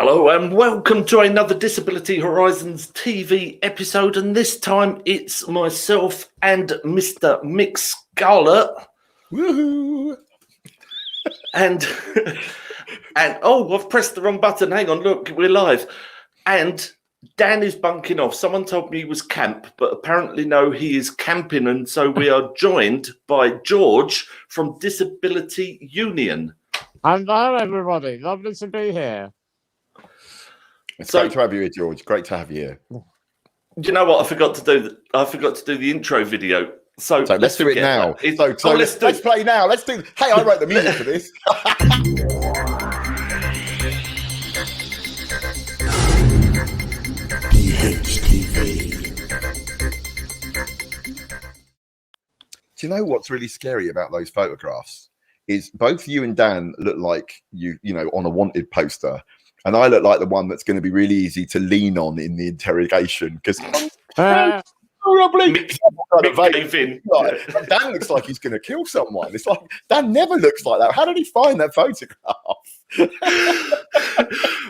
Hello and welcome to another Disability Horizons TV episode, and this time it's myself and Mr. Mik Scarlett. Woohoo! And oh, I've pressed the wrong button. Hang on, look, we're live. And Dan is bunking off. Someone told me he was camp, but apparently no, he is camping, and so we are joined by George from Disability Union. Hello, everybody. Lovely to be here. It's great to have you here, George. Great to have you here. You know what? I forgot to do the intro video. So let's do it now. Let's play now. Let's do. Hey, I wrote the music for this. Do you know what's really scary about those photographs? Is both you and Dan look like you know, on a wanted poster. And I look like the one that's going to be really easy to lean on in the interrogation because Dan looks like he's going to kill someone. It's like Dan never looks like that. How did he find that photograph?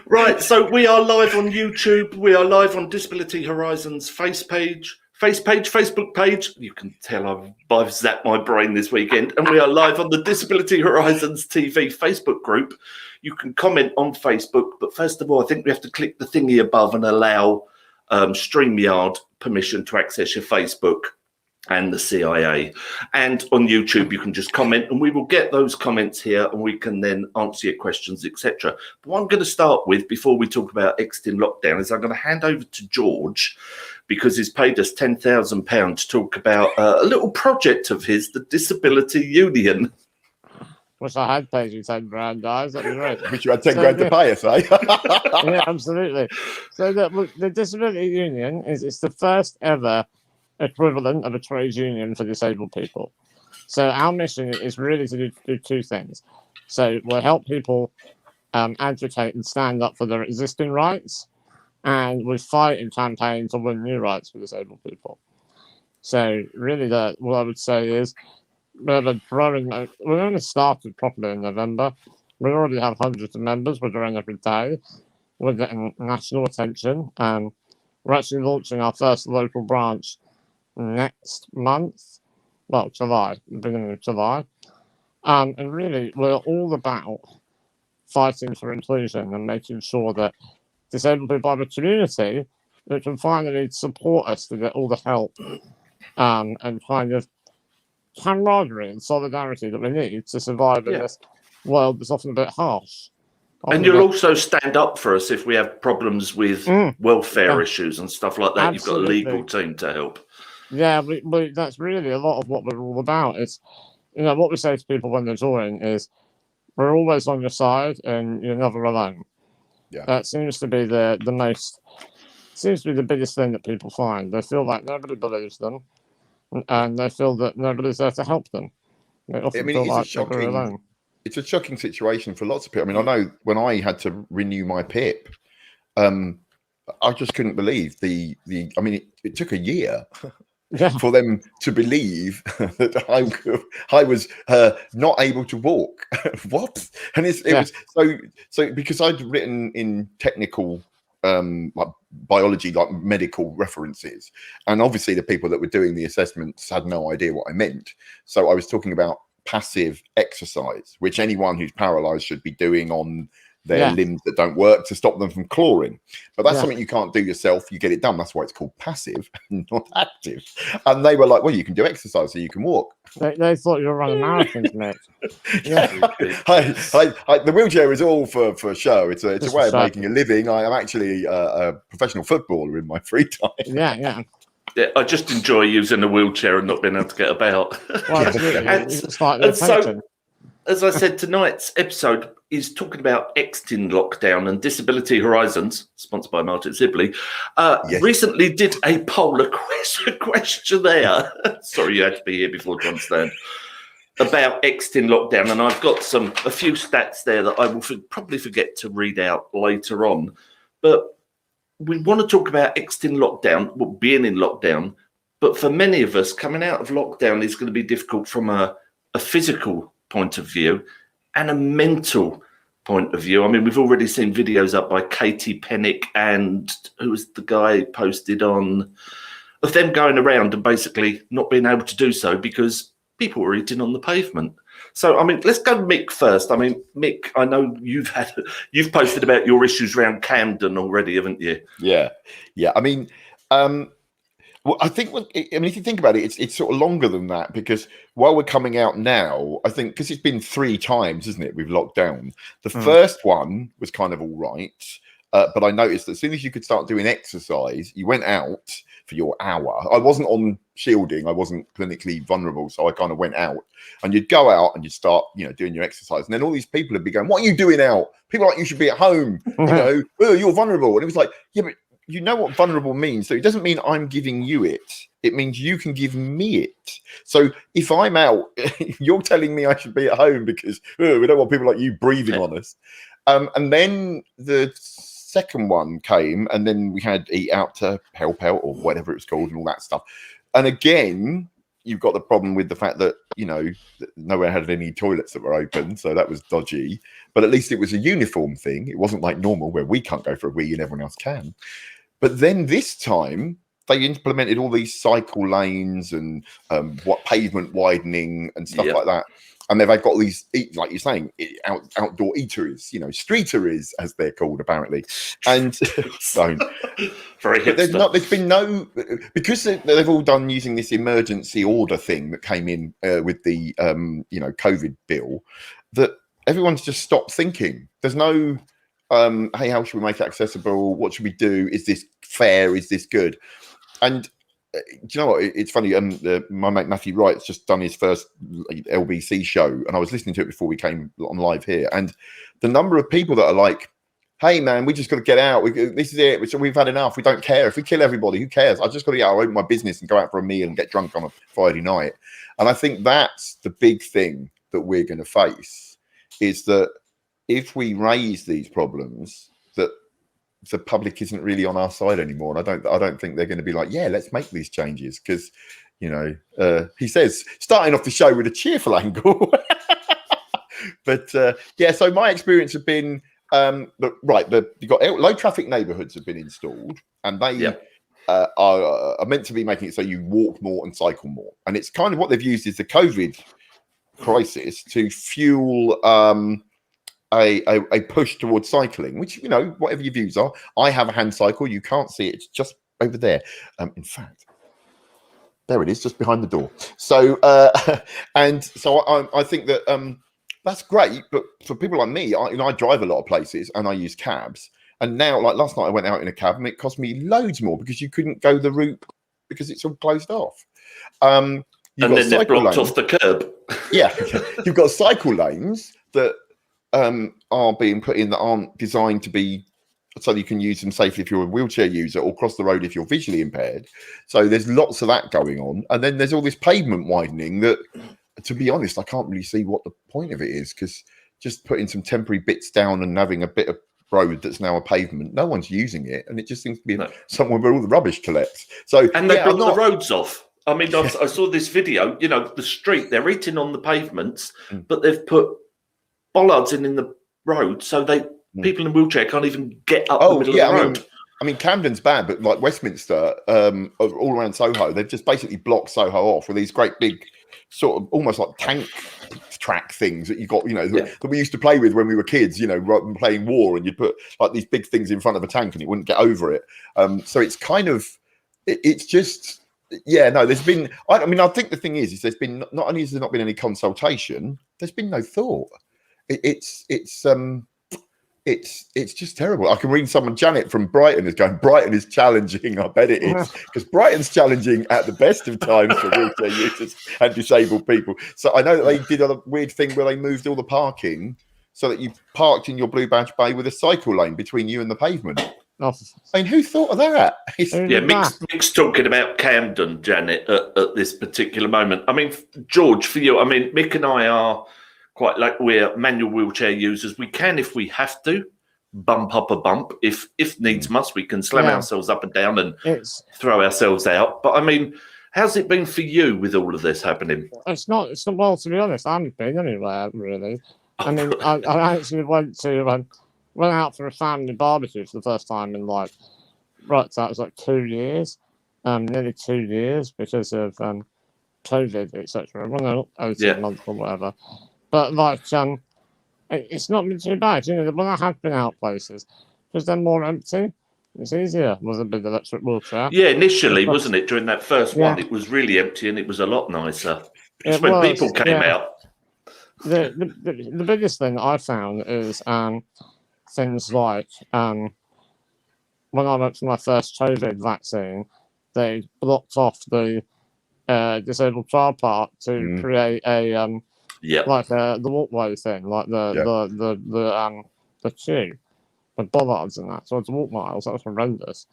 Right, so we are live on YouTube. We are live on Disability Horizons Facebook page. You can tell I've zapped my brain this weekend. And we are live on the Disability Horizons TV Facebook group. You can comment on Facebook, but first of all, I think we have to click the thingy above and allow StreamYard permission to access your Facebook and the CIA. And on YouTube, you can just comment, and we will get those comments here, and we can then answer your questions, etc. But what I'm going to start with, before we talk about exiting lockdown, is I'm going to hand over to George, because he's paid us £10,000 to talk about a little project of his, the Disability Union. Wish I had paid you 10 grand, guys. That'd be great. Wish you had 10 grand to pay us, eh? Yeah, absolutely. So the Disability Union it's the first ever equivalent of a trade union for disabled people. So our mission is really to do two things. So we'll help people advocate and stand up for their existing rights, and we fight in campaigns to win new rights for disabled people. So really, what I would say is, we only started properly in November. We already have hundreds of members. We're growing every day. We're getting national attention. We're actually launching our first local branch next month. Well, July, the beginning of July. And really, we're all about fighting for inclusion and making sure that disabled people have a community that can finally support us to get all the help and kind of camaraderie and solidarity that we need to survive in this world that's often a bit harsh. And you'll also stand up for us if we have problems with welfare issues and stuff like that. Absolutely. You've got a legal team to help. Yeah, that's really a lot of what we're all about. It's, you know, what we say to people when they join is, we're always on your side and you're never alone. Yeah. That seems to be the biggest thing that people find. They feel like nobody believes them, and they feel that nobody's there to help them. They often feel like they're alone. It's a shocking situation for lots of people. I mean, I know when I had to renew my PIP, I just couldn't believe I mean, it took a year for them to believe that I was not able to walk. What? And it was so because I'd written in technical like biology, like medical references, and obviously the people that were doing the assessments had no idea what I meant. So I was talking about passive exercise, which anyone who's paralyzed should be doing on their limbs that don't work to stop them from clawing. But that's something you can't do yourself. You get it done. That's why it's called passive, not active. And they were like, well, you can do exercise so you can walk. They thought you were running marathons, mate. The wheelchair is all for show. It's a way of making a living. I am actually a professional footballer in my free time. Yeah, I just enjoy using a wheelchair and not being able to get about. Well, and so, as I said, tonight's episode is talking about exiting lockdown, and Disability Horizons, sponsored by Martin Sibley, recently did a poll, a questionnaire. Sorry, you had to be here before to understand. About exiting lockdown, and I've got a few stats there that I will probably forget to read out later on. But we want to talk about exiting lockdown, well, being in lockdown. But for many of us, coming out of lockdown is going to be difficult from a physical point of view and a mental point of view. I mean, we've already seen videos up by Katie Pennick and who was the guy posted on of them going around and basically not being able to do so because people were eating on the pavement. So, I mean, let's go Mick first. I mean, Mick, I know you've posted about your issues around Camden already, haven't you? Yeah. I mean, well, I think if you think about it, it's sort of longer than that because while we're coming out now, I think because it's been 3 times, isn't it? We've locked down. The first one was kind of all right, but I noticed that as soon as you could start doing exercise, you went out for your hour. I wasn't on shielding, I wasn't clinically vulnerable, so I kind of went out, and you'd go out and you'd start, doing your exercise, and then all these people would be going, "What are you doing out?" People are like, "You should be at home." Oh, you're vulnerable, and it was like, yeah, but you know what vulnerable means. So it doesn't mean I'm giving you it. It means you can give me it. So if I'm out, you're telling me I should be at home because we don't want people like you breathing on us. And then the second one came, and then we had Eat Out to Help Out or whatever it's called and all that stuff. And again, you've got the problem with the fact that, nowhere had any toilets that were open. So that was dodgy. But at least it was a uniform thing. It wasn't like normal where we can't go for a wee and everyone else can. But then this time they implemented all these cycle lanes and what pavement widening and stuff like that. And they've got these, like you're saying, outdoor eateries, streeteries as they're called apparently. And very hipster. there's been no, because they've all done using this emergency order thing that came in with the COVID bill, that everyone's just stopped thinking. There's no hey, how should we make it accessible? What should we do? Is this fair? Is this good? And do you know what? It's funny. My mate Matthew Wright's just done his first LBC show, and I was listening to it before we came on live here. And the number of people that are like, "Hey, man, we just got to get out. This is it. We've had enough. We don't care if we kill everybody. Who cares? I just got to I'll open my business and go out for a meal and get drunk on a Friday night." And I think that's the big thing that we're going to face is that if we raise these problems, that the public isn't really on our side anymore. And I don't think they're going to be like, yeah, let's make these changes. Because, he says, starting off the show with a cheerful angle. But so my experience have been, you've got low traffic neighborhoods have been installed, and they are meant to be making it so you walk more and cycle more. And it's kind of what they've used is the COVID crisis to fuel a push towards cycling, which, whatever your views are. I have a hand cycle. You can't see it. It's just over there. In fact, there it is, just behind the door. So, I think that that's great. But for people like me, I drive a lot of places and I use cabs. And now, like last night, I went out in a cab and it cost me loads more because you couldn't go the route because it's all closed off. And then they've blocked off the curb. Yeah, you've got cycle lanes that are being put in that aren't designed to be so you can use them safely if you're a wheelchair user or cross the road if you're visually impaired. So there's lots of that going on. And then there's all this pavement widening that, to be honest, I can't really see what the point of it is, because just putting some temporary bits down and having a bit of road that's now a pavement, no one's using it, and it just seems to be somewhere where all the rubbish collects. So and they block the roads off. I mean, I saw this video, the street, they're eating on the pavements, but they've put bollards in the road so people in wheelchair can't even get up the middle of the road. I mean, Camden's bad, but like Westminster, all around Soho, they've just basically blocked Soho off with these great big sort of almost like tank track things that you got, that we used to play with when we were kids, playing war, and you'd put like these big things in front of a tank and it wouldn't get over it. So it's kind of, it's just, there's been, I think the thing is there's been, not only has there not been any consultation, there's been no thought. It's just terrible. I can read someone, Janet from Brighton, is going, Brighton is challenging. I bet it is, because Brighton's challenging at the best of times for wheelchair users and disabled people. So I know that they did a weird thing where they moved all the parking so that you parked in your Blue Badge Bay with a cycle lane between you and the pavement. I mean, who thought of that? Mick's talking about Camden, Janet, at this particular moment. I mean, George, for you, Mick and I are quite like, we're manual wheelchair users. We can, if we have to, bump up a bump. If needs must, we can slam ourselves up and down and throw ourselves out. But how's it been for you with all of this happening? It's not well, to be honest, I haven't been anywhere really. I mean, I actually went out for a family barbecue for the first time in so that was like 2 years, nearly 2 years because of COVID, etc. Well, no, 18 months or whatever. But it's not been too bad. When I have been out places, because they're more empty, it's easier with a big electric wheelchair. Yeah, initially, wasn't it? During that first one, it was really empty and it was a lot nicer. Just when people came out. The biggest thing I found is things like when I went for my first COVID vaccine, they blocked off the disabled car park to create a the walkway thing, like the queue with bollards and that, so it's walk miles. That was horrendous.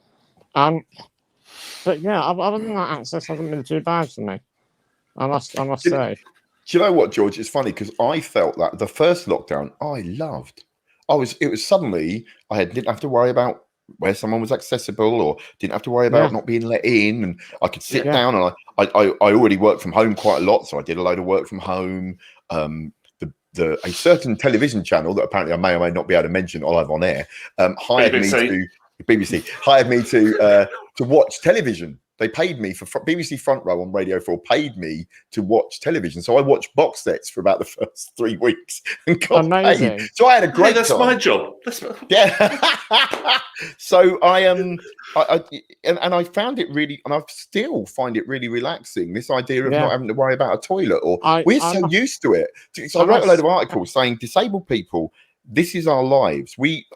But yeah, other than that, access hasn't been too bad for me. I must say. Do you know what, George? It's funny because I felt that the first lockdown I loved. It was suddenly didn't have to worry about where someone was accessible, or didn't have to worry about not being let in, and I could sit down. And I already worked from home quite a lot, so I did a load of work from home. A certain television channel that apparently I may or may not be able to mention live on air hired me to watch television. They paid me for BBC Front Row on Radio 4, paid me to watch television. So I watched box sets for about the first 3 weeks and got paid. So I had a great that's time. My job. Yeah. So I found it really, and I still find it really relaxing, this idea of not having to worry about a toilet, or we're so used to it. So I wrote a load of articles saying disabled people, this is our lives. We,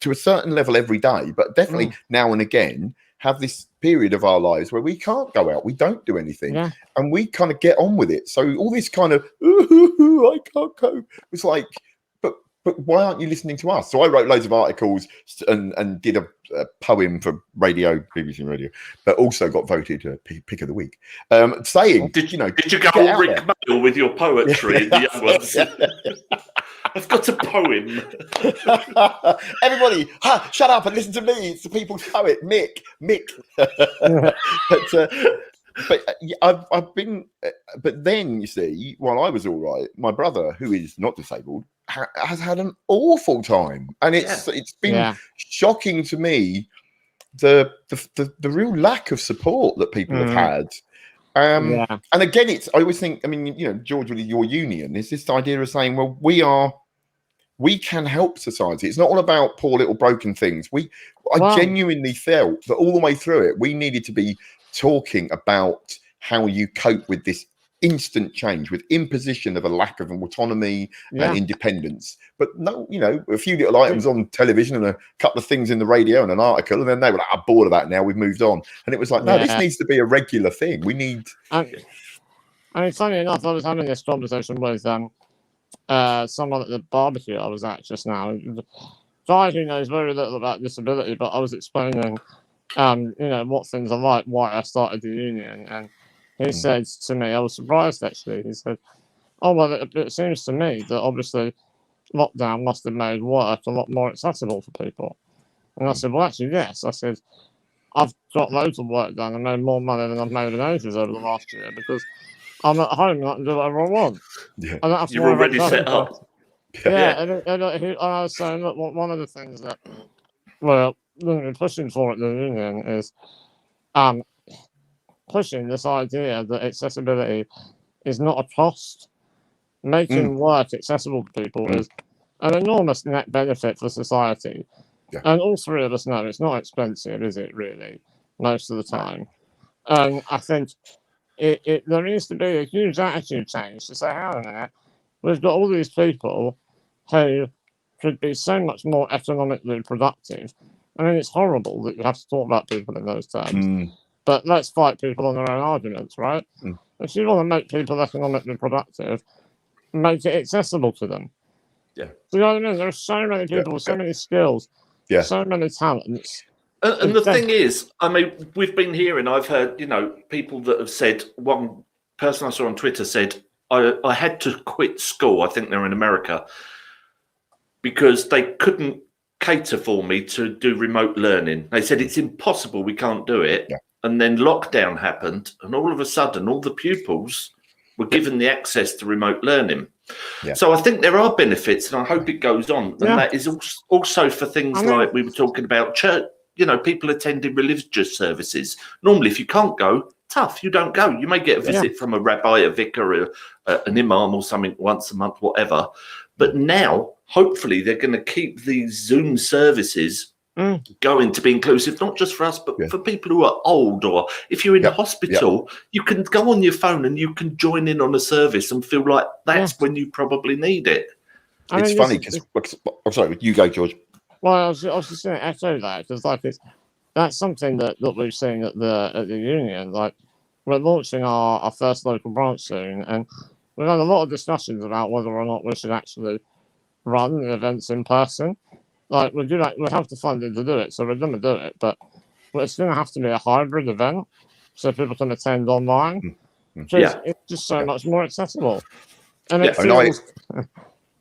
to a certain level every day, but definitely now and again, have this period of our lives where we can't go out, we don't do anything, and we kind of get on with it. So all this kind of, I can't go. It's like, but why aren't you listening to us? So I wrote loads of articles and did a poem for BBC Radio, but also got voted pick of the week, saying, did you go all Rick Mail with your poetry? The young ones? I've got a poem. Everybody, shut up and listen to me. It's the people's poet, Mik. I've been. But then you see, while I was all right, my brother, who is not disabled, has had an awful time, and it's been shocking to me the real lack of support that people have had. And again, I always think, I mean, George, with your union, is this idea of saying, well, we can help society. It's not all about poor little broken things. I genuinely felt that all the way through it, we needed to be talking about how you cope with this instant change, with imposition of a lack of autonomy and independence. But no, a few little items on television and a couple of things in the radio and an article, and then they were like, I'm bored of that now, we've moved on. And it was like, no, this needs to be a regular thing. We need... I mean, funny enough, I was having this conversation with someone at the barbecue I was at just now. The guy who knows very little about disability, but I was explaining, what things are like, why I started the union, and he said to me, I was surprised actually, he said, oh, well, it seems to me that obviously lockdown must have made work a lot more accessible for people. And I said, well, actually, yes. I said, I've got loads of work done and made more money than I've made in ages over the last year because I'm at home and I can do whatever I want. Yeah. You're already set up. And I was saying, look, one of the things that we're pushing for at the union is pushing this idea that accessibility is not a cost. Making work accessible to people is an enormous net benefit for society. Yeah. And all three of us know it's not expensive, is it, really, most of the time? And I think there needs to be a huge attitude change to say, hang on a minute, we've got all these people who could be so much more economically productive. I mean, it's horrible that you have to talk about people in those terms. But let's fight people on their own arguments, right? If you want to make people economically productive, make it accessible to them. Yeah. Do you know what I mean? There are so many people with so many skills, so many talents. And the thing is, I mean, we've been hearing, I've heard, people that have said, one person I saw on Twitter said, I had to quit school, I think they're in America, because they couldn't cater for me to do remote learning. They said, it's impossible, we can't do it. Yeah. And then lockdown happened, and all of a sudden, all the pupils were given the access to remote learning. Yeah. So I think there are benefits, and I hope it goes on. And Yeah. that is also for things I mean- like we were talking about church. You know, people attending religious services. Normally, if you can't go, tough, you don't go. You may get a visit from a rabbi, a vicar, an imam, or something once a month, whatever. But now, hopefully, they're going to keep these Zoom services going to be inclusive, not just for us, but for people who are old, or if you're in hospital, you can go on your phone and you can join in on a service and feel like that's when you probably need it. It's funny because I'm sorry, you go, George. Well, I was just going to echo that because, like, that's something that we've seen at the union. Like, we're launching our first local branch soon, and we've had a lot of discussions about whether or not we should actually run the events in person. Like, we have the funding to do it, so we're going to do it, but it's going to have to be a hybrid event so people can attend online. Because it's just so much more accessible, and it feels.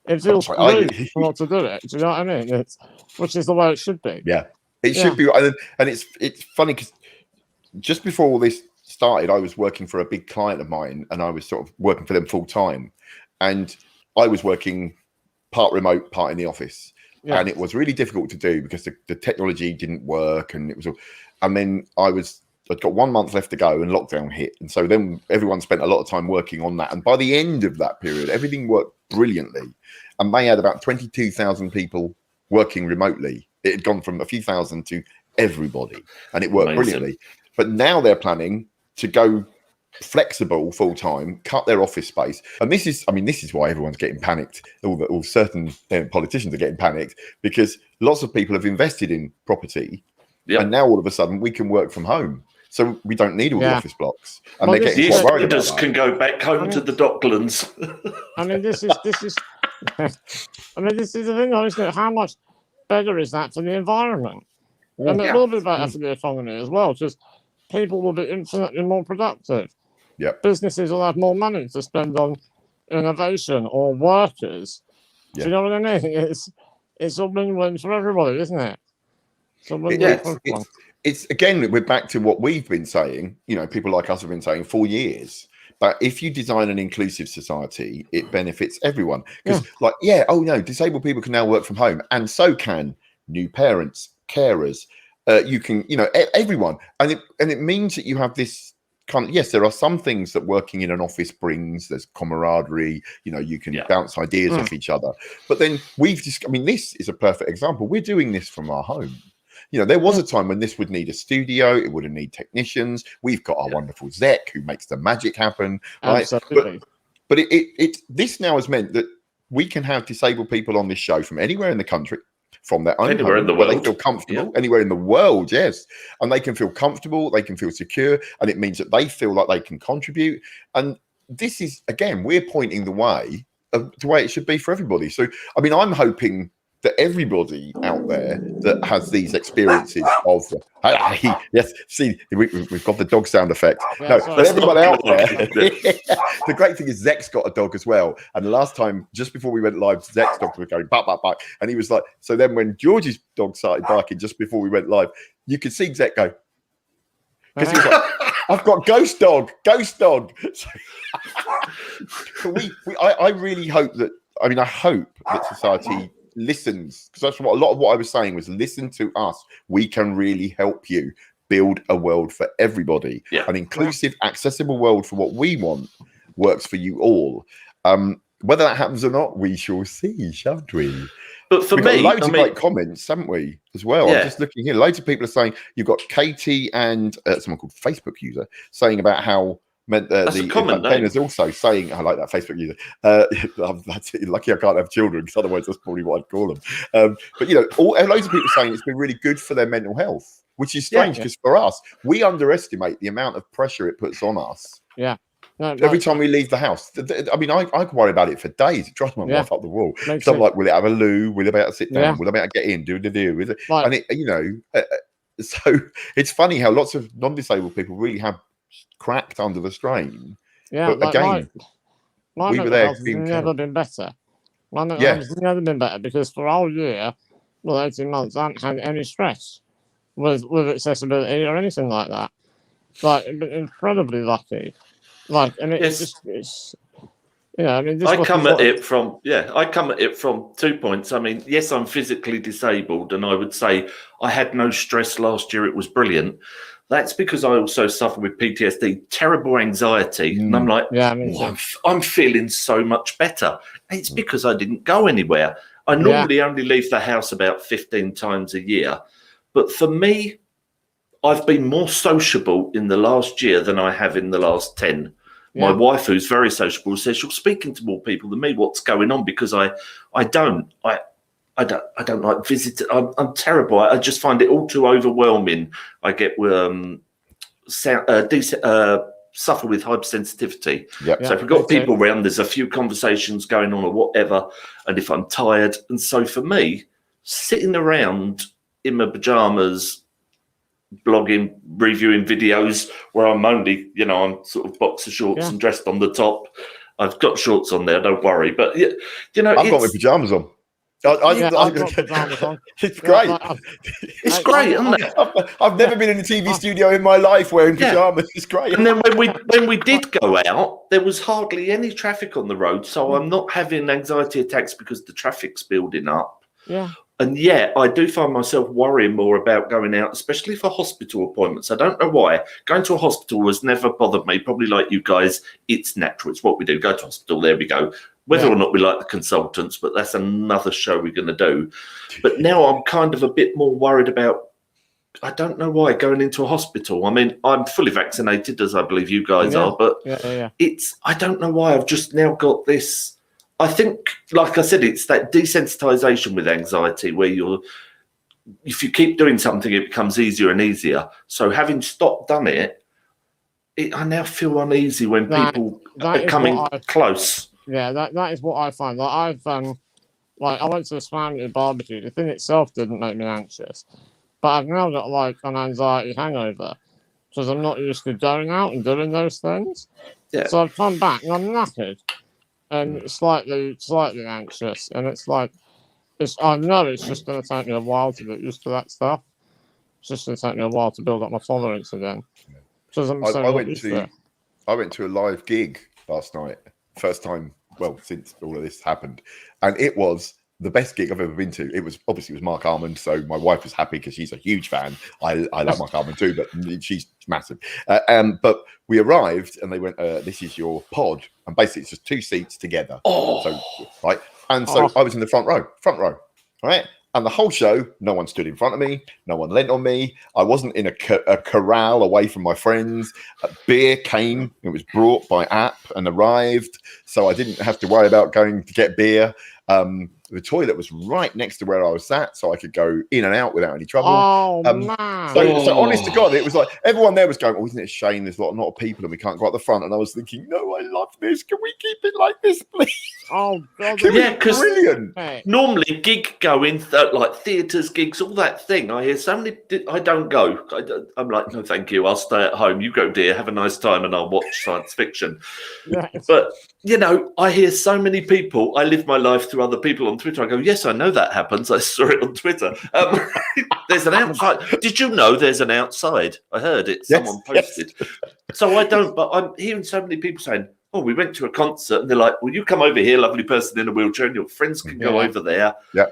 It feels rude not to do it. Do you know what I mean? Which is the way it should be. Yeah, it should be. And it's funny because just before all this started, I was working for a big client of mine, and I was sort of working for them full time, and I was working part remote, part in the office, and it was really difficult to do because the technology didn't work, and it was. And then I'd got 1 month left to go, and lockdown hit, and so then everyone spent a lot of time working on that. And by the end of that period, everything worked brilliantly, and they had about 22,000 people working remotely. It had gone from a few thousand to everybody, and it worked brilliantly. But now they're planning to go flexible full time, cut their office space, and this is why everyone's getting panicked. All certain politicians are getting panicked because lots of people have invested in property, and now all of a sudden we can work from home. So we don't need all the office blocks, and they're getting quite worried about that. Can go back home to the Docklands. I mean, this is. I mean, this is the thing, though, isn't it? How much better is that for the environment? And it will be better for the economy as well, because people will be infinitely more productive. Yeah, businesses will have more money to spend on innovation or workers. Do you know what I mean? It's a win-win for everybody, isn't it? It's again, we're back to what we've been saying. You know, people like us have been saying for years. But if you design an inclusive society, it benefits everyone. Because, disabled people can now work from home, and so can new parents, carers. You can, everyone, and it means that you have this kind of, yes, there are some things that working in an office brings. There's camaraderie. You can bounce ideas off each other. But then this is a perfect example. We're doing this from our home. There was a time when this would need a studio. It would need technicians. We've got our wonderful Zec who makes the magic happen. Right? Absolutely. But this now has meant that we can have disabled people on this show from anywhere in the country, from their own anywhere home, in the where world. they feel comfortable, anywhere in the world, yes. And they can feel comfortable, they can feel secure, and it means that they feel like they can contribute. And this is, again, we're pointing the way of the way it should be for everybody. So, I'm hoping that everybody out there that has these experiences of yes, see, we've got the dog sound effect. But everyone out there, the great thing is Zec's got a dog as well. And the last time, just before we went live, Zec's dog was going bark, bark, bark, and he was like. So then, when George's dog started barking just before we went live, you could see Zec go because he's like, "I've got ghost dog." So I really hope that. I hope that society listens, because that's what a lot of what I was saying was listen to us. We can really help you build a world for everybody, an inclusive, accessible world for what we want works for you all. Whether that happens or not, we shall see, shan't we? But for We've me, got loads of great comments, haven't we, as well? I'm just looking here. Loads of people are saying, you've got Katie and someone called Facebook user saying about how Ben is also saying, I like that Facebook user. That's it. Lucky I can't have children, because otherwise that's probably what I'd call them. But loads of people saying it's been really good for their mental health, which is strange because for us, we underestimate the amount of pressure it puts on us. Yeah. No, every time we leave the house. I could worry about it for days. It drives my wife up the wall. So I'm like, will it have a loo? Will it be able to sit down? Will I be able to get in? Do it? And it, so it's funny how lots of non-disabled people really have cracked under the strain. Yeah, but again, my we were there. Has never been better. My mental health has never been better, because for a whole year, 18 months, I haven't had any stress with accessibility or anything like that. Like, incredibly lucky. Like, and it's Yeah, I mean, I come at it from 2 points. I mean, yes, I'm physically disabled, and I would say I had no stress last year. It was brilliant. That's because I also suffer with PTSD, terrible anxiety, and I'm like, I'm feeling so much better. And it's because I didn't go anywhere. I normally only leave the house about 15 times a year, but for me, I've been more sociable in the last year than I have in the last 10. My wife, who's very sociable, says you're speaking to more people than me. What's going on? Because I don't like visit. I'm terrible. I just find it all too overwhelming. I get suffer with hypersensitivity. So if we've got people around, there's a few conversations going on or whatever, and if I'm tired, and so for me, sitting around in my pajamas, blogging, reviewing videos where I'm only, I'm sort of boxer shorts and dressed on the top. I've got shorts on there, don't worry. But I've got my pajamas on. I've got pajamas on. It's great. It's great, isn't it? I've never been in a TV studio in my life wearing pajamas. It's great. And then when we did go out, there was hardly any traffic on the road, so I'm not having anxiety attacks because the traffic's building up. Yeah. And yet, I do find myself worrying more about going out, especially for hospital appointments. I don't know why. Going to a hospital has never bothered me. Probably like you guys, it's natural. It's what we do. Go to hospital, there we go. Whether or not we like the consultants, but that's another show we're going to do. But now I'm kind of a bit more worried about, I don't know why, going into a hospital. I mean, I'm fully vaccinated, as I believe you guys are, but I don't know why I've just now got this. I think, like I said, it's that desensitization with anxiety where if you keep doing something, it becomes easier and easier. So having done it, I now feel uneasy when people are coming close. Yeah, that is what I find. Like I went to this family barbecue. The thing itself didn't make me anxious, but I've now got like an anxiety hangover because I'm not used to going out and doing those things. Yeah. So I've come back and I'm knackered and slightly anxious, and it's like I know it's just going to take me a while to get used to that stuff. It's just going to take me a while to build up my tolerance again. Because I went to a live gig last night. First time, since all of this happened, and it was the best gig I've ever been to. It was Mark Armand, so my wife was happy because she's a huge fan. I love Mark Armand too, but she's massive. But we arrived and they went, "This is your pod," and basically it's just 2 seats together. So I was in the front row, right? And the whole show, no one stood in front of me. No one leant on me. I wasn't in a corral away from my friends. Beer came. It was brought by app and arrived. So I didn't have to worry about going to get beer. The toilet was right next to where I was sat, so I could go in and out without any trouble. Man. So honest to God, it was like everyone there was going, "Oh, isn't it a shame there's a lot of people and we can't go at the front?" And I was thinking, "No, I love this. Can we keep it like this, please?" Oh, God. Yeah, because brilliant. Normally gig going, like theatres, gigs, all that thing. I hear so many. I don't go. I'm like, no, thank you. I'll stay at home. You go, dear. Have a nice time, and I'll watch science fiction. Yes. But I hear so many people. I live my life through other people on Twitter. I go, yes, I know that happens. I saw it on Twitter. There's an outside. Did you know there's an outside? I heard it. Someone posted. Yes. So I don't. But I'm hearing so many people saying, "Oh, we went to a concert," and they're like, "Well, you come over here, lovely person in a wheelchair, and your friends can go over there." Yeah.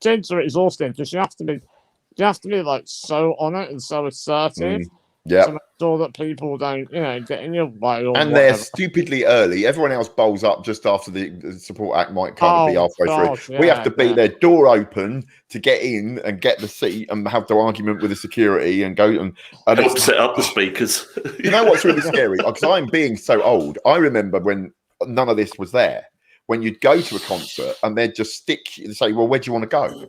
Gigs are exhausting because you have to be like so on it and so assertive. Yeah. To make sure that people don't, get in your way. Or and whatever. They're stupidly early. Everyone else bowls up just after the support act might kind of be halfway through. We have to be their door open to get in and get the seat and have the argument with the security and go and help set up the speakers. You know what's really scary? Because I'm being so old. I remember when none of this was there. When you'd go to a concert and they'd just say, "Well, where do you want to go?"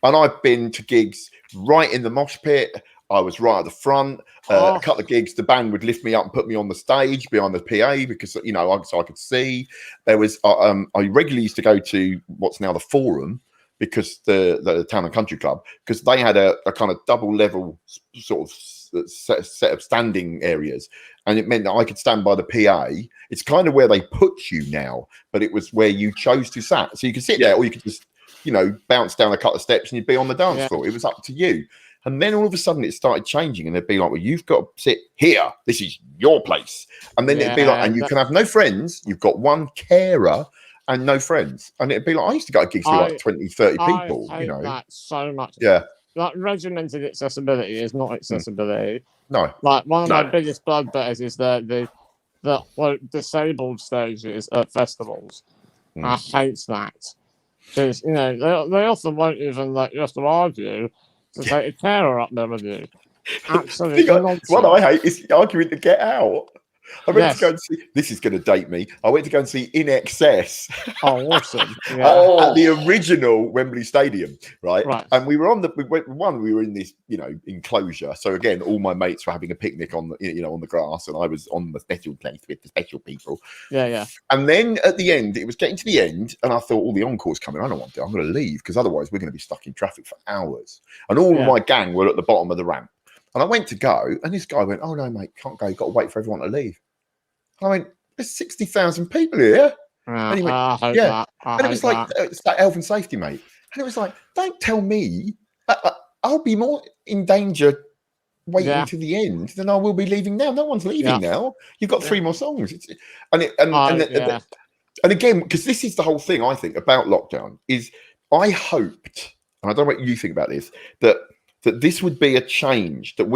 And I've been to gigs right in the mosh pit. I was right at the front. A couple of gigs, the band would lift me up and put me on the stage behind the PA because so I could see. There was I regularly used to go to what's now the Forum because the Town and Country Club because they had a kind of double level sort of set of standing areas, and it meant that I could stand by the PA. It's kind of where they put you now, but it was where you chose to sat, so you could sit there or you could just bounce down a couple of steps and you'd be on the dance floor. It was up to you. And then all of a sudden it started changing, and they'd be like, well, you've got to sit here. This is your place. And then it'd be like, and you can have no friends. You've got one carer and no friends. And it'd be like, I used to go to gigs with like 20, 30 people. I hate that so much. Yeah. Like, regimented accessibility is not accessibility. No. Like, one of my biggest bugbears is the disabled stages at festivals. I hate that. Because, you know, they often won't even let you have to argue to take a carer up there with you. Absolutely nonsense. What I hate is arguing to get out. I went to go and see. This is going to date me. I went to go and see In Excess. Oh, awesome! At the original Wembley Stadium, right? And we were we were in this, you know, enclosure. So again, all my mates were having a picnic on the, you know, on the grass, and I was on the special place with the special people. Yeah. And then at the end, it was getting to the end, and I thought, all the encore's coming. I don't want to. I'm going to leave because otherwise we're going to be stuck in traffic for hours. And all of my gang were at the bottom of the ramp. And I went to go, and this guy went, "Oh no, mate, can't go. You've got to wait for everyone to leave." And I went, "There's 60,000 people here." And he went, "Yeah." And it was like, it's like health and safety, mate. And it was like, don't tell me I'll be more in danger waiting to the end than I will be leaving now. No one's leaving now. You've got 3 more songs. And again, because this is the whole thing I think about lockdown is I hoped, and I don't know what you think about this, that this would be a change, that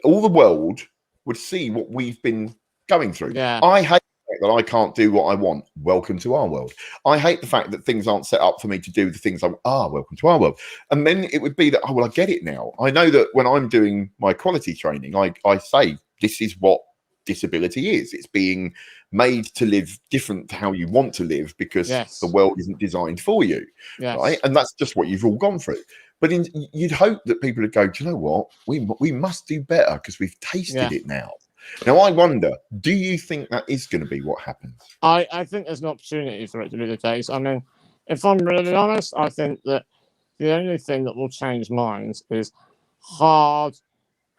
all the world would see what we've been going through. I hate the fact that I can't do what I want. Welcome to our world. I hate the fact that things aren't set up for me to do the things welcome to our world. And then it would be that, I get it now. I know that when I'm doing my quality training, I say this is what disability is. It's being made to live different to how you want to live because the world isn't designed for you. Right? And that's just what you've all gone through. But you'd hope that people would go, do you know what? We must do better because we've tasted it now. Now, I wonder, do you think that is going to be what happens? I think there's an opportunity for it to be the case. I mean, if I'm really honest, I think that the only thing that will change minds is hard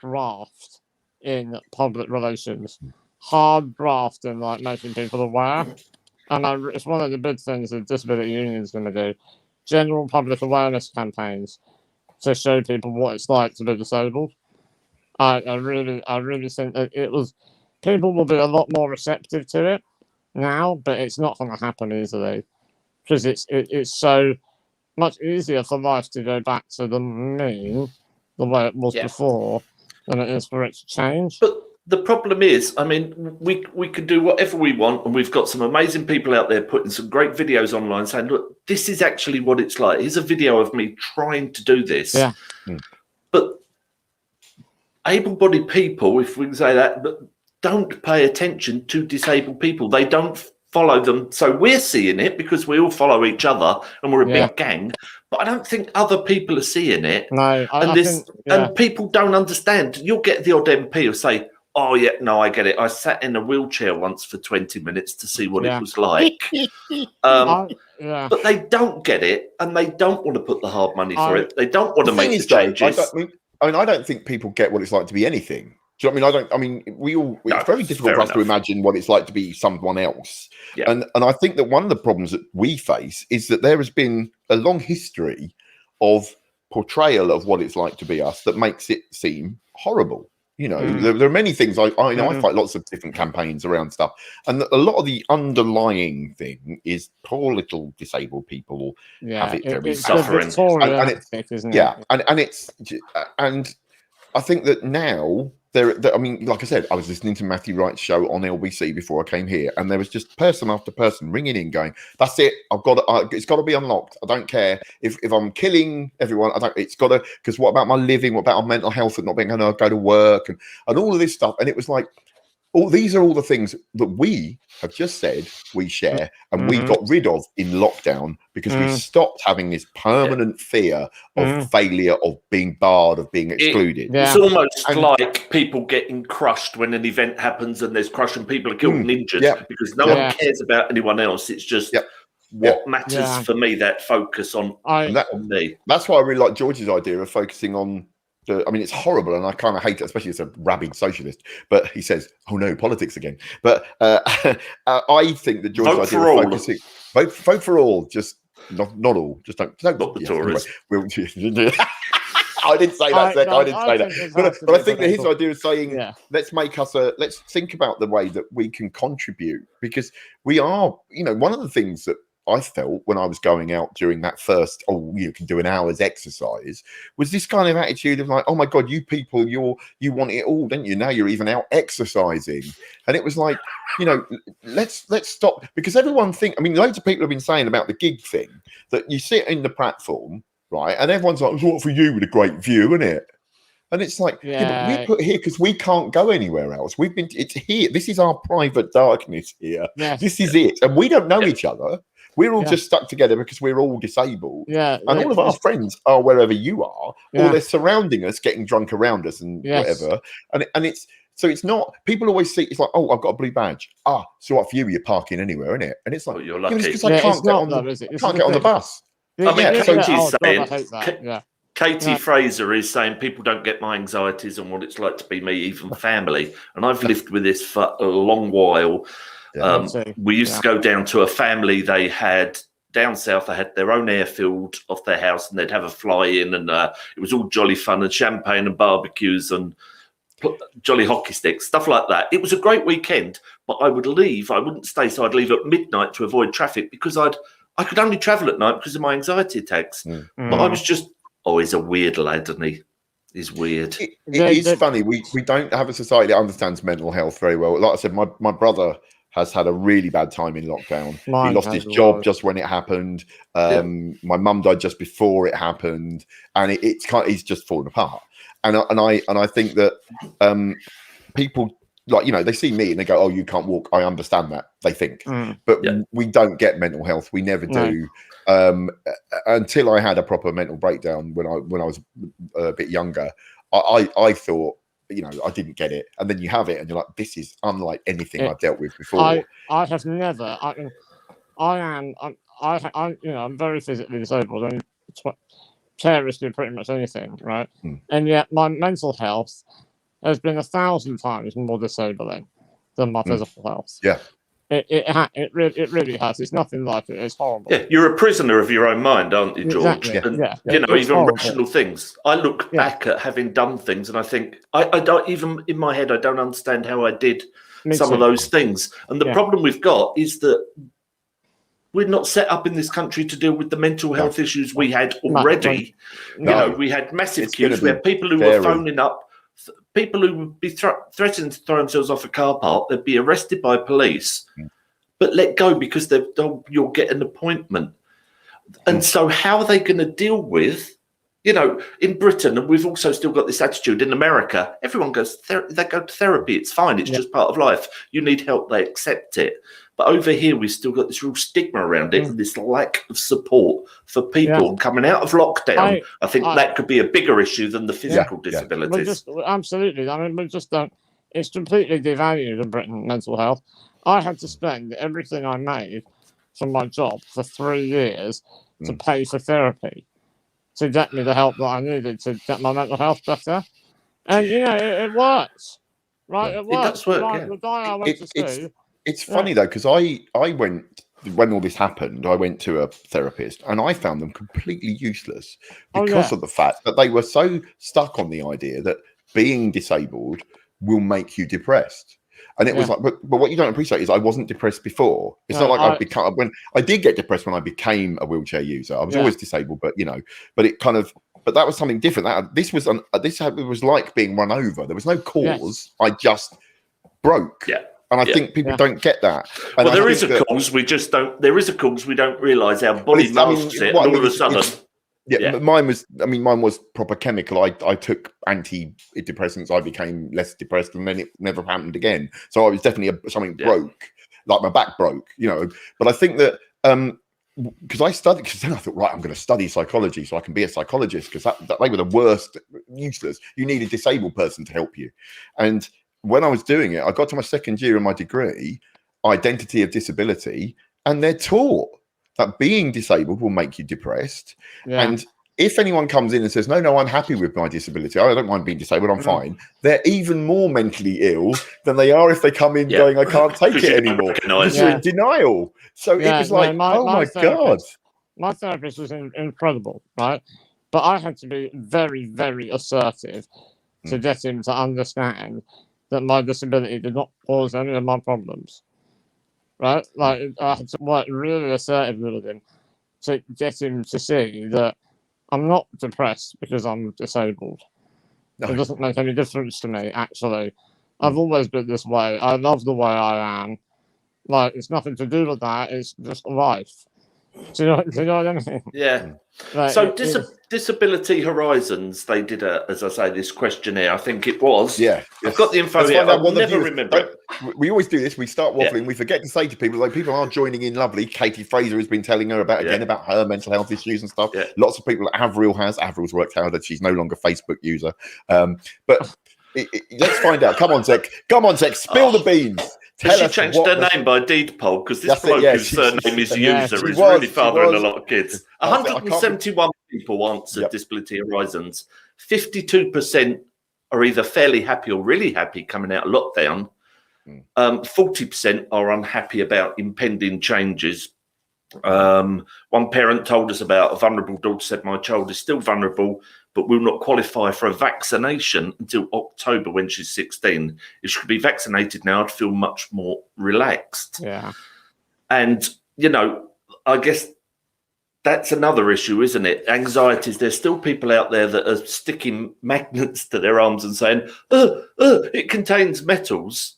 graft in public relations. Hard graft in, like, making people aware. And it's one of the big things that Disability Union is going to do. General public awareness campaigns to show people what it's like to be disabled. I really think that people will be a lot more receptive to it now, but it's not going to happen easily because it's so much easier for life to go back to the way it was before than it is for it to change. But the problem is, I mean, we can do whatever we want, and we've got some amazing people out there putting some great videos online saying, look, this is actually what it's like. Here's a video of me trying to do this. Yeah. But able-bodied people, if we can say that, but don't pay attention to disabled people. They don't follow them. So we're seeing it because we all follow each other and we're a big gang. But I don't think other people are seeing it. No, and people don't understand. You'll get the odd MP who say, oh, yeah, no, I get it. I sat in a wheelchair once for 20 minutes to see what it was like. But they don't get it, and they don't want to put the hard money for it. They don't want to make the changes. I don't think people get what it's like to be anything. Do you know what I mean? It's very difficult for us to imagine what it's like to be someone else. Yeah. And I think that one of the problems that we face is that there has been a long history of portrayal of what it's like to be us that makes it seem horrible. You know, there are many things. I know I fight lots of different campaigns around stuff, and a lot of the underlying thing is poor little disabled people have it very suffering. And I think that now I mean, like I said, I was listening to Matthew Wright's show on LBC before I came here, and there was just person after person ringing in, going, "That's it. It's got to be unlocked. I don't care if I'm killing everyone. It's got to. Because what about my living? What about our mental health and not being able to go to work and all of this stuff?" And it was like, these are all the things that we have just said we share, and we got rid of in lockdown because we stopped having this permanent fear of failure, of being barred, of being excluded. It's almost like people getting crushed when an event happens and there's crushing people are killed and injured because no one cares about anyone else. It's just what matters for me, that focus on me. That's why I really like George's idea of focusing on I mean, it's horrible, and I kind of hate it, especially as a rabid socialist. But he says, "Oh no, politics again." But I think that George's idea of focusing, vote for all, just not all, just don't. Not the Tories. I didn't say that, Zec. I didn't say that. But I think that his idea is saying, let's think about the way that we can contribute, because we are, one of the things that I felt when I was going out during that first, you can do an hour's exercise, was this kind of attitude of like, oh my God, you people, you want it all, don't you? Now you're even out exercising. And it was like, let's stop, because everyone loads of people have been saying about the gig thing, that you sit in the platform, right? And everyone's like, what for you with a great view, isn't it? And it's like, but we're put here because we can't go anywhere else. It's here. This is our private darkness here. This is it. And we don't know each other. We're all just stuck together because we're all disabled. And all of our friends are wherever you are, or they're surrounding us, getting drunk around us and whatever. And it's, so it's not, people always see, it's like, oh, I've got a blue badge. So what for you? You're parking anywhere, isn't it? And it's like, you're lucky. Because I can't get on the bus. Katie's saying, Katie Fraser is saying people don't get my anxieties and what it's like to be me, even family. And I've lived with this for a long while. We used to go down to a family they had down south. They had their own airfield off their house, and they'd have a fly in, and it was all jolly fun and champagne and barbecues and jolly hockey sticks, stuff like that. It was a great weekend, but I would leave. I wouldn't stay, so I'd leave at midnight to avoid traffic, because I could only travel at night because of my anxiety attacks. But I was just, he's a weird lad, isn't he? He's weird. It is funny. We don't have a society that understands mental health very well. Like I said, my brother has had a really bad time in lockdown. He lost his job just when it happened. My mum died just before it happened, and he's just fallen apart. And I think that people, like, they see me and they go, oh, you can't walk. I understand that, they think. But we don't get mental health. We never do. Until I had a proper mental breakdown when I was a bit younger, I thought, I didn't get it. And then you have it and you're like, this is unlike anything I've dealt with before. I have never, I'm very physically disabled and carers do pretty much anything, right? And yet my mental health has been 1,000 times more disabling than my physical health. It really has. It's nothing like it. It's horrible. Yeah, you're a prisoner of your own mind, aren't you, George? Exactly. And, even horrible. Rational things. I look back at having done things, and I think I don't, even in my head, I don't understand how I did some of those things. And the problem we've got is that we're not set up in this country to deal with the mental health issues we had already. We had massive queues. We had people who were phoning up. People who would be threatening to throw themselves off a car park, they'd be arrested by police, but let go because they've told you'll get an appointment. And so how are they going to deal with, in Britain, and we've also still got this attitude in America, everyone goes, they go to therapy, it's fine, it's just part of life. You need help, they accept it. But over here, we've still got this real stigma around it, and this lack of support for people coming out of lockdown. I think that could be a bigger issue than the physical disabilities. Absolutely. It's completely devalued in Britain, mental health. I had to spend everything I made from my job for 3 years to pay for therapy to get me the help that I needed to get my mental health better. And, it works. Right? It works. It does work, The guy I went to see... It's funny though, because I went, when all this happened, I went to a therapist and I found them completely useless because of the fact that they were so stuck on the idea that being disabled will make you depressed. And it was like, but what you don't appreciate is I wasn't depressed before. It's not like I've become, when I did get depressed when I became a wheelchair user. I was always disabled, but but it kind of, but that was something different. This was like being run over. There was no cause. I just broke. And I think people don't get that. And there is a cause, we just don't. There is a cause, we don't realise our body masks it, and all of a sudden. Mine was proper chemical. I took antidepressants. I became less depressed, and then it never happened again. So I was definitely something broke, like my back broke, But I think that because I studied, because then I thought, right, I'm going to study psychology so I can be a psychologist, because they were the worst, useless. You need a disabled person to help you, and when I was doing it, I got to my second year of my degree, identity of disability, and they're taught that being disabled will make you depressed. And if anyone comes in and says, no, I'm happy with my disability, I don't mind being disabled, I'm fine, they're even more mentally ill than they are if they come in going, I can't take it anymore. Because you're in denial. So it was like, oh my God. My therapist was incredible, right? But I had to be very, very assertive to get him to understand that my disability did not cause any of my problems. Right? Like, I had to work really assertively with him to get him to see that I'm not depressed because I'm disabled. No. It doesn't make any difference to me, actually. I've always been this way. I love the way I am. Like, it's nothing to do with that. It's just life. Do you know what I mean? Yeah. Like, So Disability Horizons, they did as I say, this questionnaire. I think it was. Yeah. I've got the info Let's here. find out I'll what the never viewers- remember it. We always do this. We start waffling. We forget to say to people, like, people are joining in lovely. Katie Fraser has been telling her about her mental health issues and stuff. Yeah. Lots of people, Avril's worked out that she's no longer a Facebook user. But let's find out. Come on, Zec, spill the beans. She changed her name by deed poll because this bloke whose surname is User is really fathering a lot of kids. 171 people answered Disability Horizons. 52% are either fairly happy or really happy coming out of lockdown. 40% are unhappy about impending changes. One parent told us about a vulnerable daughter, said, my child is still vulnerable but will not qualify for a vaccination until October when she's 16. If she could be vaccinated now, I'd feel much more relaxed. Yeah. And, you know, I guess that's another issue, isn't it? Anxieties. There's still people out there that are sticking magnets to their arms and saying, it contains metals.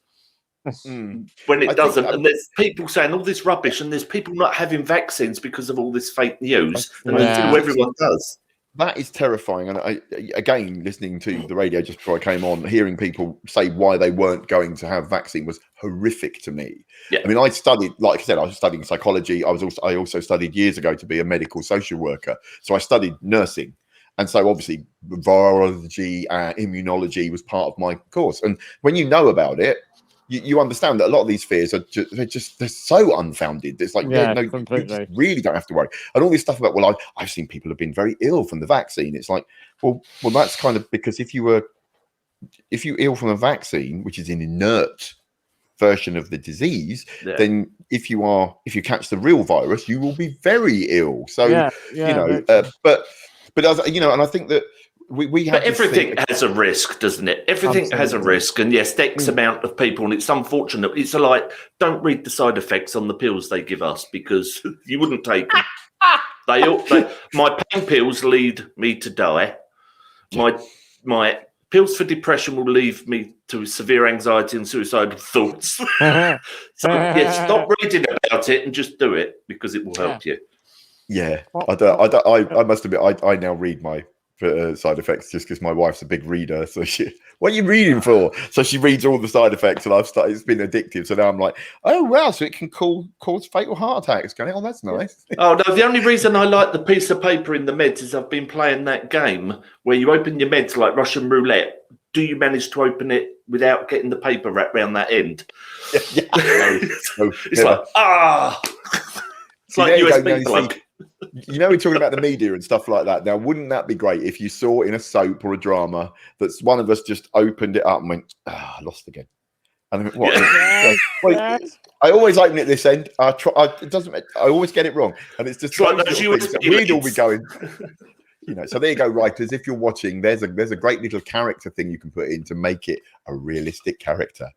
When it doesn't. And there's people saying all this rubbish, and there's people not having vaccines because of all this fake news. And until everyone does. That is terrifying. And again, listening to the radio just before I came on, hearing people say why they weren't going to have vaccine was horrific to me. Yeah. I mean, I studied, like I said, I was studying psychology. I also studied years ago to be a medical social worker. So I studied nursing. And so obviously virology and immunology was part of my course. And when you know about it, you understand that a lot of these fears are they're so unfounded. It's like, you just really don't have to worry. And all this stuff about, well, I've seen people have been very ill from the vaccine. It's like, well, that's kind of because if you ill from a vaccine, which is an inert version of the disease, then if you catch the real virus, you will be very ill. So, but as you know, and I think that we have. But everything has a risk, doesn't it? Everything has a risk, and yes, X amount of people, and it's unfortunate. It's like, don't read the side effects on the pills they give us because you wouldn't take them. My pain pills lead me to die. My pills for depression will lead me to severe anxiety and suicidal thoughts. So stop reading about it and just do it because it will help you. Yeah, I must admit, I now read my side effects just because my wife's a big reader. So what are you reading for? So she reads all the side effects, and it's been addictive. So now I'm like, oh wow, so it can cause fatal heart attacks. Going, oh, that's nice. Oh no, the only reason I like the piece of paper in the meds is I've been playing that game where you open your meds like Russian roulette. Do you manage to open it without getting the paper wrapped around that end? Yeah. It's like it's like USB plug. You know, we're talking about the media and stuff like that. Now, wouldn't that be great if you saw in a soap or a drama that one of us just opened it up and went, I lost again. And then, what? Yes. I always open it this end. I always get it wrong, and it's just like we'd all be going. You know, so there you go, writers. If you're watching, there's a great little character thing you can put in to make it a realistic character.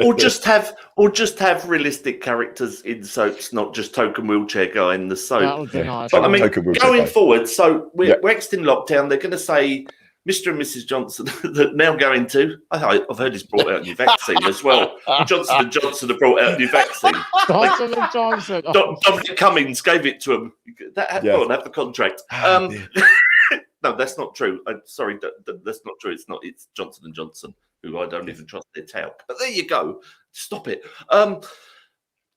or just have realistic characters in soaps, not just token wheelchair guy in the soap. That would be nice. But I mean, going forward, so we're next in lockdown. They're going to say, Mr. and Mrs. Johnson, that now going to. I've heard he's brought out a new vaccine as well. Johnson and Johnson have brought out a new vaccine. Johnson and Johnson. Dominic Cummings gave it to him. Go on, have the contract. No, that's not true. Sorry, that's not true. It's not. It's Johnson and Johnson, who I don't even trust their towel. But there you go. Stop it.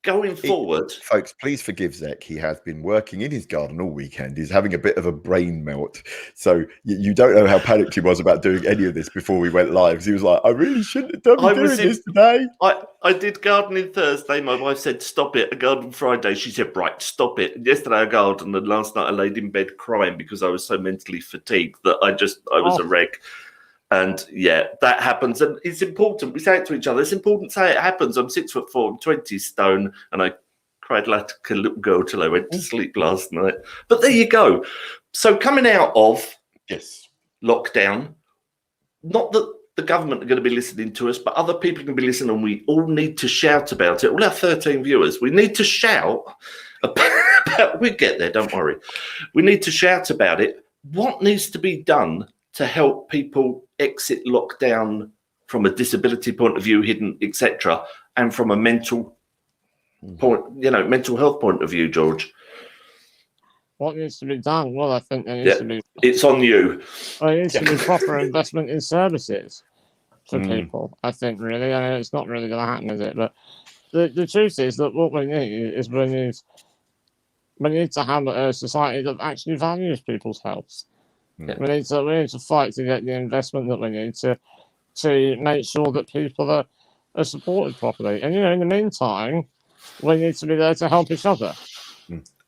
Going forward, folks, please forgive Zec. He has been working in his garden all weekend. He's having a bit of a brain melt. So you don't know how panicked he was about doing any of this before we went live. He was like, I really shouldn't have done this today. I did gardening Thursday. My wife said, stop it. I gardened Friday. She said, right, stop it. And yesterday I gardened, and last night I laid in bed crying because I was so mentally fatigued that I was a wreck. And yeah, that happens. And it's important. We say it to each other. It's important to say it happens. I'm 6'4", I'm 20 stone, and I cried like a little girl till I went to sleep last night. But there you go. So coming out of Yes. lockdown, not that the government are going to be listening to us, but other people are going to be listening, and we all need to shout about it. All our 13 viewers, we need to shout about, we get there, don't worry. We need to shout about it. What needs to be done to help people exit lockdown from a disability point of view, hidden, etc., and from a mental point, mental health point of view, George? What needs to be done? Well, I think there needs to be. It's on you. There needs to be proper investment in services for people. I think really, it's not really going to happen, is it? But the truth is that what we need is we need to have a society that actually values people's health. Yeah. We need to fight to get the investment that we need to make sure that people are supported properly. And in the meantime, we need to be there to help each other.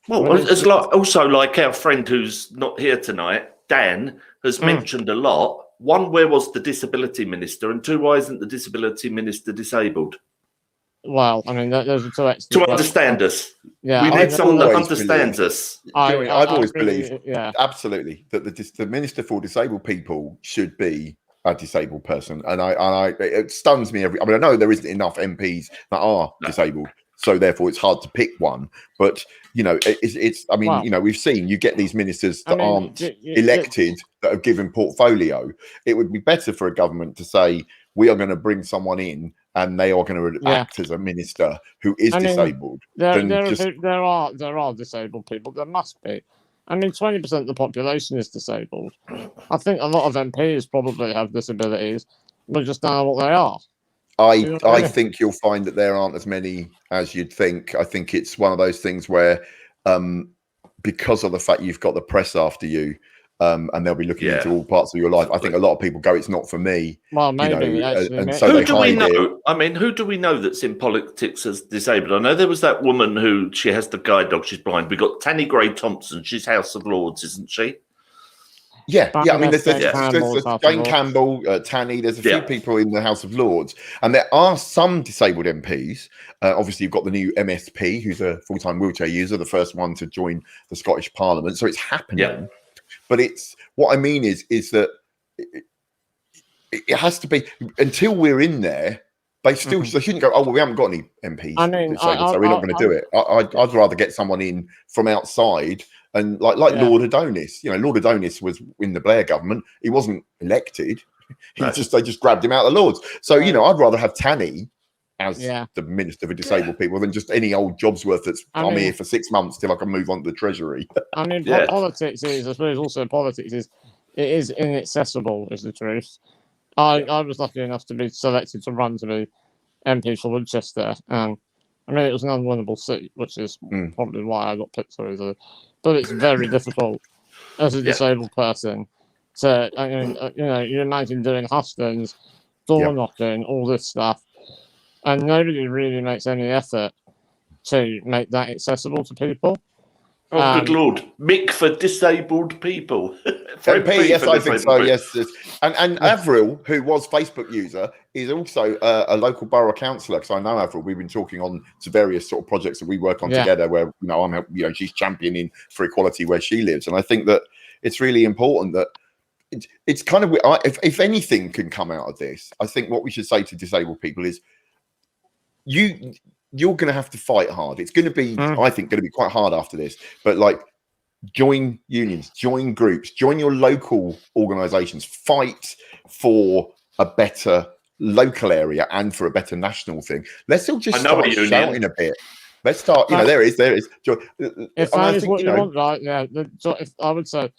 Well, it's like our friend who's not here tonight, Dan, has mentioned a lot. One, where was the disability minister? And two, why isn't the disability minister disabled? Well, I mean, those are two excellent. To understand us. Yeah, we need someone that understands us. I've always believed, yeah, absolutely, that the Minister for Disabled People should be a disabled person. And it stuns me I know there isn't enough MPs that are disabled. So therefore, it's hard to pick one. But we've seen you get these ministers that aren't elected that are given portfolio. It would be better for a government to say we are going to bring someone in and they are going to act as a minister who is disabled. There are disabled people. There must be. 20% of the population is disabled. I think a lot of MPs probably have disabilities. We just don't know what they are. I think you'll find that there aren't as many as you'd think. I think it's one of those things where, because of the fact you've got the press after you, and they'll be looking into all parts of your life, I think a lot of people go, "It's not for me." Well, maybe. And so who do we know? Who do we know that's in politics as disabled? I know there was that woman who she has the guide dog. She's blind. We got Tanny Gray Thompson. She's House of Lords, isn't she? Yeah. I mean, there's Jane Campbell, Tanny. There's a few people in the House of Lords, and there are some disabled MPs. Obviously, you've got the new MSP, who's a full-time wheelchair user, the first one to join the Scottish Parliament. So it's happening. Yeah. But what I mean is that it has to be until we're in there. They shouldn't go, "Oh, well, we haven't got any MPs, so we're not going to do it." I'd rather get someone in from outside. And like Lord Adonis, Lord Adonis was in the Blair government. He wasn't elected. They just grabbed him out of the Lords. So I'd rather have Tanny as the Minister for Disabled People than just any old Jobsworth that's I'm here for 6 months till I can move on to the Treasury. Politics is, I suppose, also politics is it is inaccessible. Is the truth. I was lucky enough to be selected to run to be MP for Winchester. It was an unwinnable seat, which is probably why I got picked for it. But it's very difficult as a disabled person to, you imagine doing hustings, door knocking, all this stuff, and nobody really makes any effort to make that accessible to people. Oh, good Lord. Mik for disabled people. MP, yes, I think so, yes. And Avril, who was Facebook user, is also a local borough councillor, because I know Avril. We've been talking on to various sort of projects that we work on together where, she's championing for equality where she lives. And I think that it's really important that it's kind of, if anything can come out of this, I think what we should say to disabled people is you're going to have to fight hard. It's going to be, I think, going to be quite hard after this. But join unions, join groups, join your local organisations, fight for a better local area and for a better national thing. Let's all just start shouting a bit. Let's start. There is. If that is what you want, right? Yeah. I would say,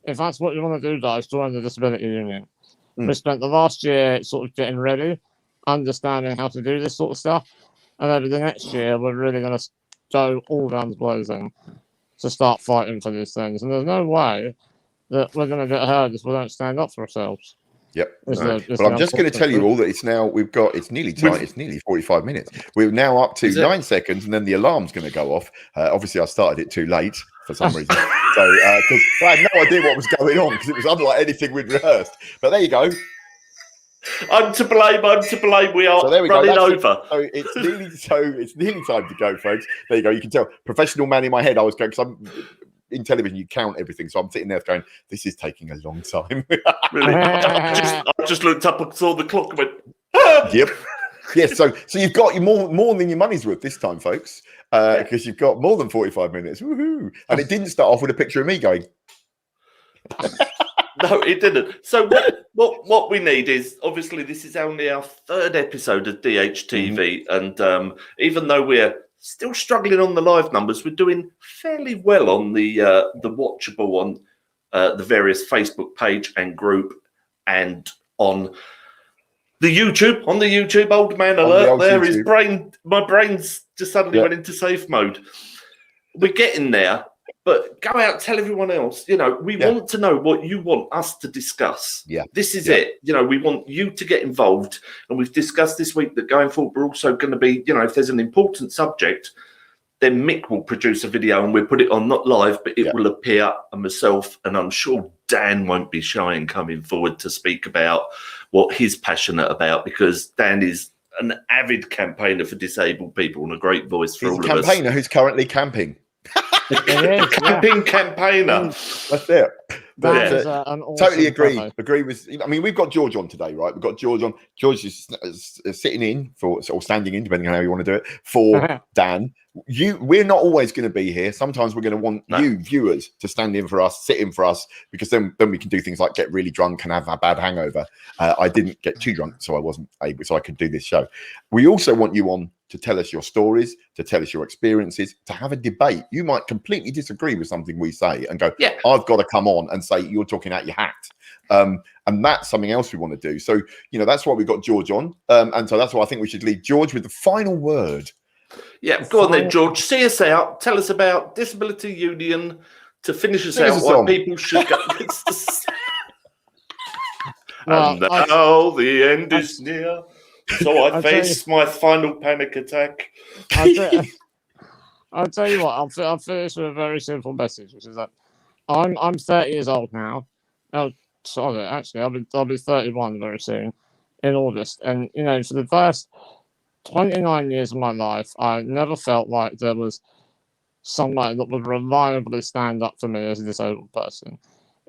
if that's what you want to do, guys, join the disability union. We spent the last year sort of getting ready, understanding how to do this sort of stuff. And over the next year, we're really going to go all guns blazing to start fighting for these things. And there's no way that we're going to get heard if we don't stand up for ourselves. Yep. But I'm just going to tell you all that it's nearly time. It's nearly 45 minutes. We're now up to 9 seconds, and then the alarm's going to go off. Obviously, I started it too late for some reason. So, because I had no idea what was going on, because it was unlike anything we'd rehearsed. But there you go. I'm to blame. We are running over. So it's nearly time to go, folks. There you go. You can tell. Professional man in my head. I was going because in television you count everything. So I'm sitting there going, this is taking a long time. Really? I just looked up and saw the clock and went, ah! Yep. Yes, so you've got more than your money's worth this time, folks, because you've got more than 45 minutes. Woohoo! And it didn't start off with a picture of me going. No, it didn't. So what we need is, obviously this is only our third episode of DHTV, and even though we're still struggling on the live numbers, we're doing fairly well on the watchable on the various Facebook page and group, and on the YouTube. On the YouTube, old man alert! There, YouTube. My brain's just suddenly went into safe mode. We're getting there. But go out, tell everyone else, we want to know what you want us to discuss. Yeah. This is it. We want you to get involved. And we've discussed this week that going forward, we're also going to be, if there's an important subject, then Mick will produce a video and we'll put it on, not live, but it will appear, and myself, and I'm sure Dan won't be shy in coming forward to speak about what he's passionate about, because Dan is an avid campaigner for disabled people and a great voice for all of us. He's a campaigner who's currently camping. Camping campaigner. That's it. That is an awesome totally agree. promo. Agree with. I mean, we've got George on today, right? We've got George on. George is sitting in for, or standing in, depending on how you want to do it, for Dan. We're not always going to be here. Sometimes we're going to want you viewers to stand in for us, sit in for us, because then we can do things like get really drunk and have a bad hangover. I didn't get too drunk, so I wasn't able, so I could do this show. We also want you on to tell us your stories, to tell us your experiences, to have a debate. You might completely disagree with something we say and go, I've got to come on and say you're talking out your hat. And that's something else we want to do. So, that's why we got George on. And so that's why I think we should leave George with the final word. Yeah, go on then, George. See us out. Tell us about Disability Union to finish us out. Why people should go. And now the end is near. So I face my final panic attack. I'll tell you what. I'll finish with a very simple message, which is that I'm 30 years old now. Oh, sorry, actually, I'll be 31 very soon in August. And for the first 29 years of my life, I never felt like there was somebody that would reliably stand up for me as a disabled person.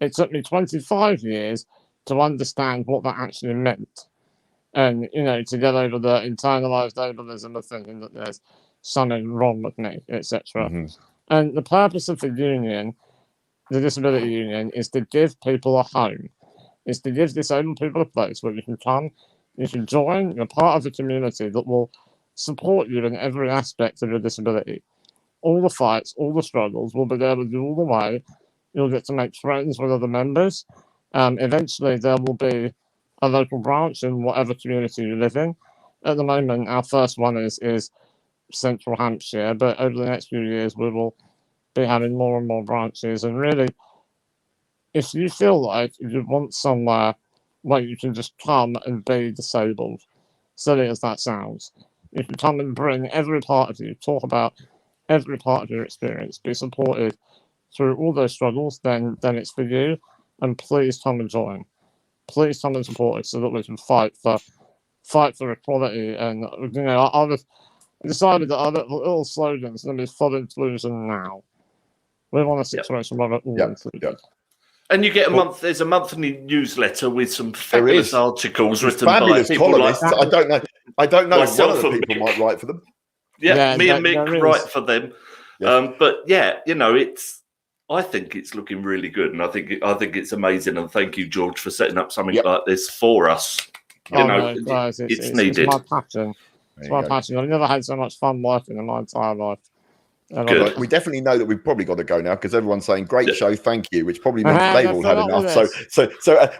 It took me 25 years to understand what that actually meant. And, to get over the internalized ableism of thinking that there's something wrong with me, etc. And the purpose of the union, the Disability Union, is to give people a home. It's to give disabled people a place where you can come, you can join, you're part of a community that will support you in every aspect of your disability. All the fights, all the struggles will be there with you all the way. You'll get to make friends with other members. Eventually, there will be a local branch in whatever community you live in. At the moment, our first one is Central Hampshire, but over the next few years, we will be having more and more branches. And really, if you feel like you want somewhere where you can just come and be disabled, silly as that sounds, you can come and bring every part of you, talk about every part of your experience, be supported through all those struggles, then it's for you. And please come and join. Please come and support us so that we can fight for equality. And I've decided that our little slogan is going to be full inclusion now. We want a situation where we're all included. And you get a month. There's a monthly newsletter with some fabulous articles written fabulous by people columnists. like I don't know. Myself One of the people might write for them. Yeah, me and Mick write for them. Yeah. But I think it's looking really good, and I think it's amazing. And thank you, George, for setting up something like this for us. Guys, it's needed. It's my passion. It's my passion. I've never had so much fun working in my entire life. Good. We definitely know that we've probably got to go now because everyone's saying great show, thank you, which probably means they've all had enough. So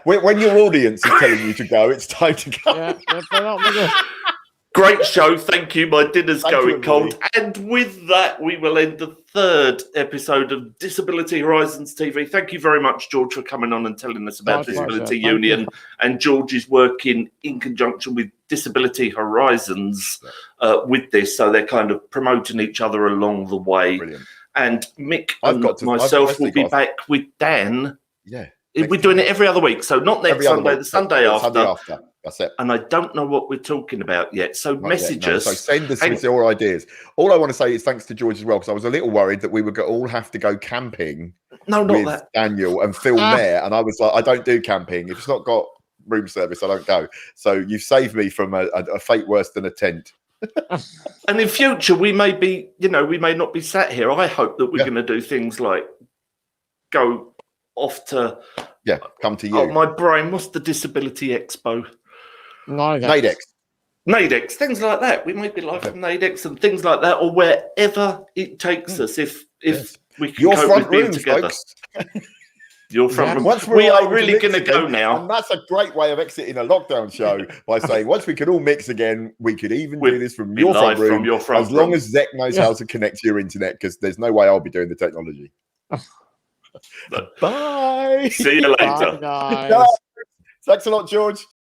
when your audience is telling you to go, it's time to go. Great show, thank you. My dinner's going cold. And with that, we will end the third episode of Disability Horizons TV. Thank you very much, George, for coming on and telling us about Disability Union. And George is working in conjunction with Disability Horizons with this, so they're kind of promoting each other along the way. Brilliant. And Mick and myself will be back with Dan. Yeah. We're doing it every other week, so not next Sunday, the Sunday after. That's it. And I don't know what we're talking about yet. So Not message yet, no. us. So send us with your ideas. All I want to say is thanks to George as well, because I was a little worried that we would all have to go camping with Daniel and film there. And I was like, I don't do camping. If it's not got room service, I don't go. So you've saved me from a fate worse than a tent. And in future, we may be, we may not be sat here. I hope that we're going to do things like go off to... come to you. Oh, my brain. What's the Disability Expo? Nadex. Nadex, things like that. We might be live from Nadex and things like that, or wherever it takes us. If we can cope with being together. Folks. Your front room. Once We are really going to go now. And that's a great way of exiting a lockdown show by saying once we can all mix again, we could even do this from your front room. As long as Zec knows how to connect to your internet, because there's no way I'll be doing the technology. Bye. See you later. Bye, guys. Thanks a lot, George.